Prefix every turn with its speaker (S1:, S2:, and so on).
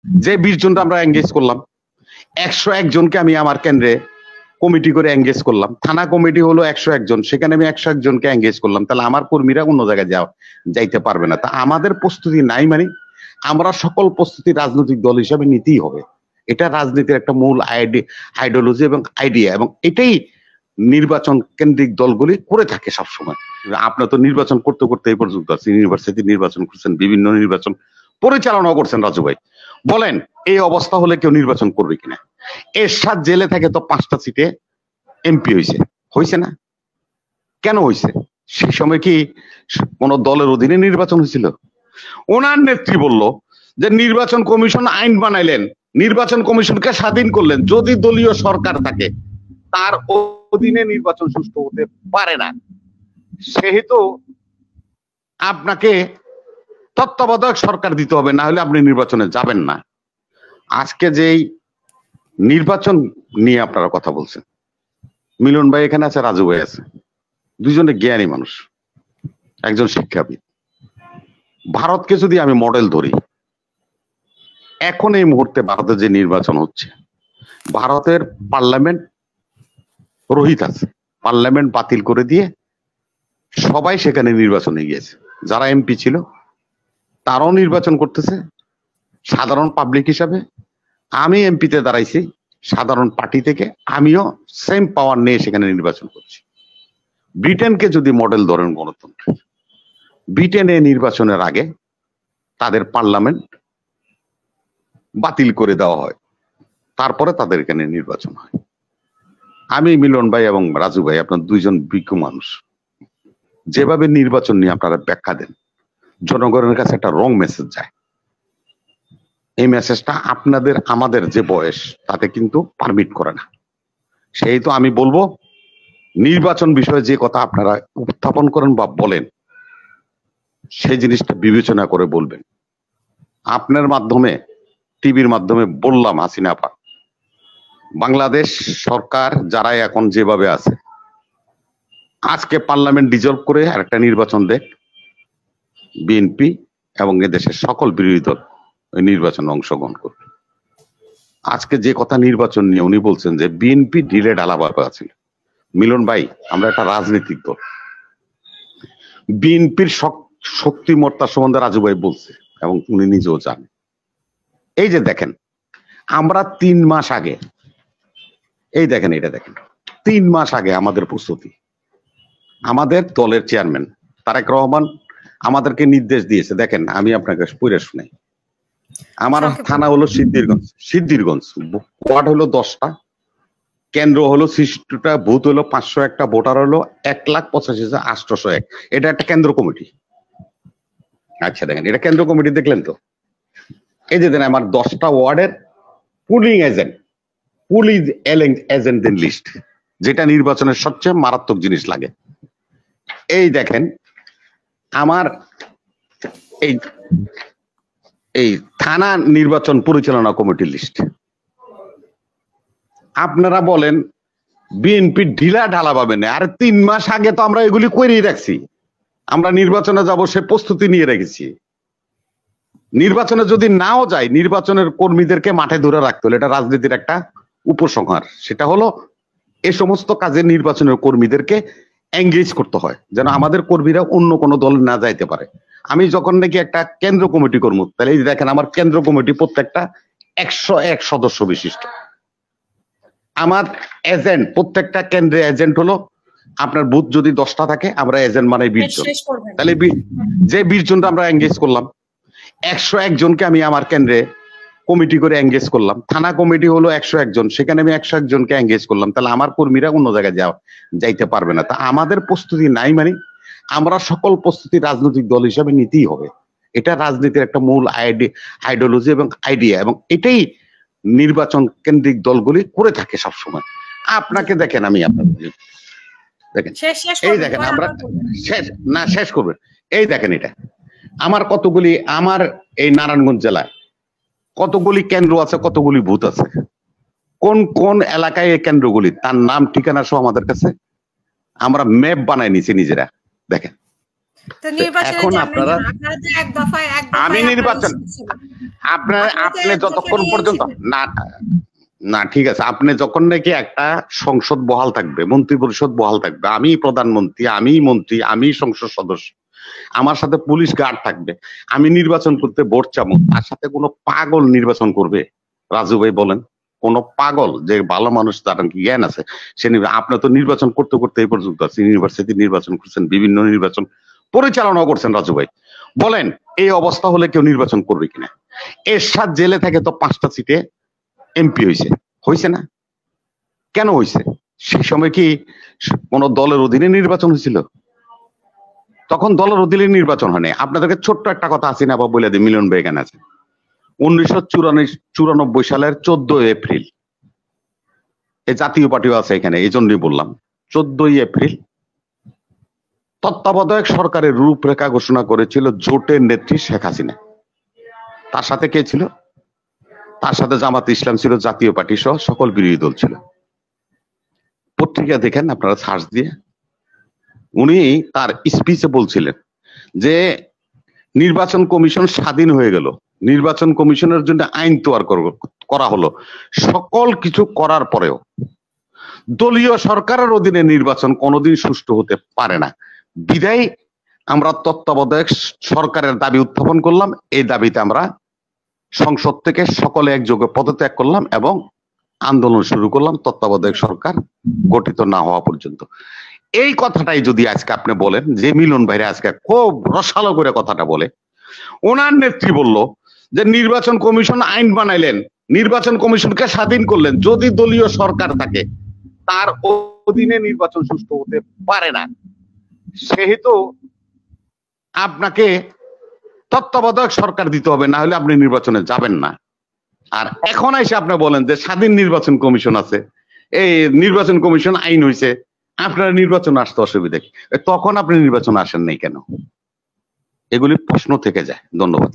S1: যে 20 জনটা আমরা এঙ্গেজ করলাম, 101 জনকে আমি আমার কেন্দ্রে কমিটি করে এঙ্গেজ করলাম। থানা কমিটি হলো 101 জন, সেখানে আমি 101 জনকে এঙ্গেজ করলাম। তাহলে আমার কর্মীরা অন্য জায়গায় যাইতে পারবে না। তা আমাদের প্রস্তুতি নাই মানে আমরা সকল প্রস্তুতি রাজনৈতিক দল হিসাবে নিতেই হবে। এটা রাজনীতির একটা মূল আইডিওলজি এবং আইডিয়া, এবং এটাই নির্বাচন কেন্দ্রিক দলগুলি করে থাকে সবসময়। আপনার তো নির্বাচন করতে করতে এই পর্যন্ত আছে, ইউনিভার্সিটি নির্বাচন করছেন, বিভিন্ন নির্বাচন পরিচালনা করছেন। রাজু ভাই বলেন, এই অবস্থা হলে কেউ নির্বাচন করবে কিনা? এরশাদ জেলে থেকে তো 5টা সিটে এমপি হয়েছে না? কেন হয়েছে? সেই সময় কি কোন দলের অধীনে নির্বাচন হয়েছিল? ওনার নেত্রী বলল যে নির্বাচন কমিশন আইন বানাইলেন, নির্বাচন কমিশনকে স্বাধীন করলেন, যদি দলীয় সরকার থাকে তার অধীনে নির্বাচন সুষ্ঠু হতে পারে না, সেহেতু আপনাকে তত্ত্বাবধায়ক সরকার দিতে হবে, না হলে আপনি নির্বাচনে যাবেন না। আজকে যেই নির্বাচন নিয়ে আপনারা কথা বলছেন, মিলন ভাই এখানে আছে, রাজু ভাই আছে, দুজনে জ্ঞানী মানুষ, একজন শিক্ষাবিদ। ভারতকে যদি আমি মডেল ধরি, এখন এই মুহূর্তে ভারতে যে নির্বাচন হচ্ছে, ভারতের পার্লামেন্ট রহিত আছে, পার্লামেন্ট বাতিল করে দিয়ে সবাই সেখানে নির্বাচনে গিয়েছে। যারা এমপি ছিল তারাও নির্বাচন করতেছে সাধারণ পাবলিক হিসাবে। আমি এমপিতে দাঁড়াইছি সাধারণ পার্টি থেকে, আমিও সেম পাওয়ার নিয়ে সেখানে নির্বাচন করছি। ব্রিটেনকে যদি মডেল ধরেন গণতন্ত্রের, ব্রিটেনে নির্বাচনের আগে তাদের পার্লামেন্ট বাতিল করে দেওয়া হয়, তারপরে তাদের এখানে নির্বাচন হয়। আমি মিলন ভাই এবং রাজু ভাই, আপনার দুইজন বিজ্ঞ মানুষ, যেভাবে নির্বাচন নিয়ে আপনারা ব্যাখ্যা দেন, জনগণের কাছে একটা রং মেসেজ যায়। এই মেসেজটা আপনাদের আমাদের যে বয়স তাতে কিন্তু পারমিট করে না। সেই তো আমি বলবো, নির্বাচন বিষয়ে যে কথা আপনারা উত্থাপন করেন বা বলেন, সেই জিনিসটা বিবেচনা করে বলবেন। আপনার মাধ্যমে, টিভির মাধ্যমে বললাম, হাসিনা আপা, বাংলাদেশ সরকার যারা এখন যেভাবে আছে, আজকে পার্লামেন্ট ডিজলভ করে আরেকটা নির্বাচন দেখ, বিএনপি এবং এদেশের সকল বিরোধী দল ওই নির্বাচনে অংশগ্রহণ করবে। আজকে যে কথা নির্বাচন নিয়ে উনি বলছেন যে বিএনপি ঢিলে ঢালাভাবে আছে। মিলন ভাই, আমরা একটা রাজনৈতিক দল, বিএনপির শক্তিমত্তা সম্বন্ধে রাজু ভাই বলছে এবং উনি নিজেও জানেন। এই যে দেখেন, আমরা 3 মাস আগে, এই দেখেন, এটা দেখেন, 3 মাস আগে আমাদের প্রস্তুতি, আমাদের দলের চেয়ারম্যান তারেক রহমান আমাদেরকে নির্দেশ দিয়েছে। দেখেন, আমি আপনাকে পড়ে শুনাই। আমার থানা হলো সিদ্ধিরগঞ্জ, ওয়ার্ড হলো 10টা, কেন্দ্র হলো 66টা, বুথ হলো 501টা, ভোটার হলো 1,85,801। এটা একটা কেন্দ্র কমিটি। আচ্ছা দেখেন, এটা কেন্দ্র কমিটি দেখলেন তো? এই যে দেন আমার 10টা ওয়ার্ডের পুলিং এজেন্টদের লিস্ট, যেটা নির্বাচনের সবচেয়ে মারাত্মক জিনিস লাগে। এই দেখেন আমার এই থানা নির্বাচন পরিচালনা কমিটির লিস্ট। আপনারা বলেন বিএনপি ঢিলা ঢালা পাবেন, আর 3 মাস আগে তো আমরা এগুলি করেই রাখছি। আমরা নির্বাচনে যাব সে প্রস্তুতি নিয়ে রেখেছি। নির্বাচনে যদি নাও যায়, নির্বাচনের কর্মীদেরকে মাঠে ধরে রাখতে হলে, এটা রাজনীতির একটা উপসংহার, সেটা হলো এই সমস্ত কাজে নির্বাচনের কর্মীদেরকে এঙ্গেজ করতে হয়, যেন আমাদের কর্মীরা অন্য কোনো দলে না যাইতে পারে। আমি যখন নাকি একটা কেন্দ্র কমিটি করবো, তাহলে এই দেখেন আমার কেন্দ্র কমিটি প্রত্যেকটা 101 সদস্য বিশিষ্ট। আমার এজেন্ট, প্রত্যেকটা কেন্দ্রে এজেন্ট হলো, আপনার বুথ যদি 10টা থাকে, আমরা এজেন্ট মানে 20 জন। তাহলে যে 20 জনটা আমরা এঙ্গেজ করলাম, 101 জনকে আমি আমার কেন্দ্রে কমিটি করে এঙ্গেজ করলাম। থানা কমিটি হলো 101 জন, সেখানে আমি 101 জনকে এঙ্গেজ করলাম। তাহলে আমার কর্মীরা অন্য জায়গায় যাইতে পারবে না। তা আমাদের প্রস্তুতি নাই মানে আমরা সকল প্রস্তুতি রাজনৈতিক দল হিসাবে নিতেই হবে। এটা রাজনীতির একটা মূল আইডিওলজি এবং আইডিয়া, এবং এটাই নির্বাচন কেন্দ্রিক দলগুলি করে থাকে সবসময়। আপনাকে দেখেন, আমি আপনাকে দেখেন, এই দেখেন, আমরা শেষ করবেন। এই দেখেন, এটা আমার কতগুলি, আমার এই নারায়ণগঞ্জ জেলায় কতগুলি কেন্দ্র আছে, কতগুলি বুথ আছে, কোন কোন এলাকায় এই কেন্দ্রগুলি, তার নাম ঠিকানা সহ আমাদের কাছে আমরা ম্যাপ বানাই নিছি নিজেরা। দেখেন,
S2: তো নির্বাচনে
S1: এখন
S2: যাবেন
S1: আপনারা
S2: কেন? আপনারা তো এক দফায়
S1: আমি নির্বাচন আপনি যতক্ষণ পর্যন্ত না না ঠিক আছে, আপনি যখন নাকি একটা সংসদ বহাল থাকবে, মন্ত্রী পরিষদ বহাল থাকবে, আমি প্রধানমন্ত্রী, আমি মন্ত্রী, আমি সংসদ সদস্য, আমার সাথে পুলিশ গার্ড থাকবে, আমি নির্বাচন করতে ভোট চাবো, তার সাথে কোনো পাগল নির্বাচন করবে? রাজু ভাই বলেন, কোন পাগল যে ভালো মানুষ তার কি জ্ঞান আছে সে আপনি তো নির্বাচন করতে করতে এই পর্যন্ত আছেন, ইউনিভার্সিটি নির্বাচন করছেন, বিভিন্ন নির্বাচন পরিচালনা করছেন। রাজু ভাই বলেন, এই অবস্থা হলে কেউ নির্বাচন করবে কিনা? এরশাদ জেলে থেকে তো 5টা সিটে এমপি হয়েছে না? কেন হয়েছে? সেই সময় কি কোন দলের অধীনে নির্বাচন হয়েছিল? তখন দলের অধীনে নির্বাচন হয়নি। আপনাদেরকে ছোট্ট একটা কথা আসিনা বা বলে দিই, মিলন ভাই এখানে আছে। 1994 সালের 14 এপ্রিল, এই জাতীয় পার্টিও আছে এখানে, এই জন্যই বললাম 14 এপ্রিল তত্ত্বাবধায়ক সরকারের রূপরেখা ঘোষণা করেছিল জোটের নেত্রী শেখ হাসিনা। তার সাথে কে ছিল? তার সাথে জামাত ইসলাম ছিল, জাতীয় পার্টি সহ সকল বিরোধী দল ছিল। পত্রিকা দেখেন আপনারা সার্চ দিয়ে, উনি তার স্পিচে বলছিলেন যে নির্বাচন কমিশন স্বাধীন হয়ে গেল, নির্বাচন কমিশনের জন্য আইন তৈরি করা হলো, সকল কিছু করার পরেও দলীয় সরকারের অধীনে নির্বাচন কোনোদিন সুষ্ঠু হতে পারে না, বিধায় আমরা তত্ত্বাবধায়ক সরকারের দাবি উত্থাপন করলাম। এই দাবিতে আমরা সংসদ থেকে সকলে একযোগে পদত্যাগ করলাম এবং আন্দোলন শুরু করলাম তত্ত্বাবধায়ক সরকার গঠিত না হওয়া পর্যন্ত। এই কথাটাই যদি আজকে আপনি বলেন, যে মিলন ভাইরা আজকে খুব রসালো করে কথাটা বলে, ওনার নেত্রী বলল যে নির্বাচন কমিশন আইন বানাইলেন, নির্বাচন কমিশনকে স্বাধীন করলেন, যদি দলীয় সরকার থাকে তার অধীনে নির্বাচন সুষ্ঠু হতে পারে না, সেহেতু আপনাকে তত্ত্বাবধায়ক সরকার দিতে হবে, না হলে আপনি নির্বাচনে যাবেন না। আর এখন এসে আপনি বলেন যে স্বাধীন নির্বাচন কমিশন আছে, এই নির্বাচন কমিশন আইন হয়েছে, আপনার নির্বাচন আসতে অসুবিধা কি? তখন আপনি নির্বাচন আসেন নাই কেন? এগুলি প্রশ্ন থেকে যায়। ধন্যবাদ।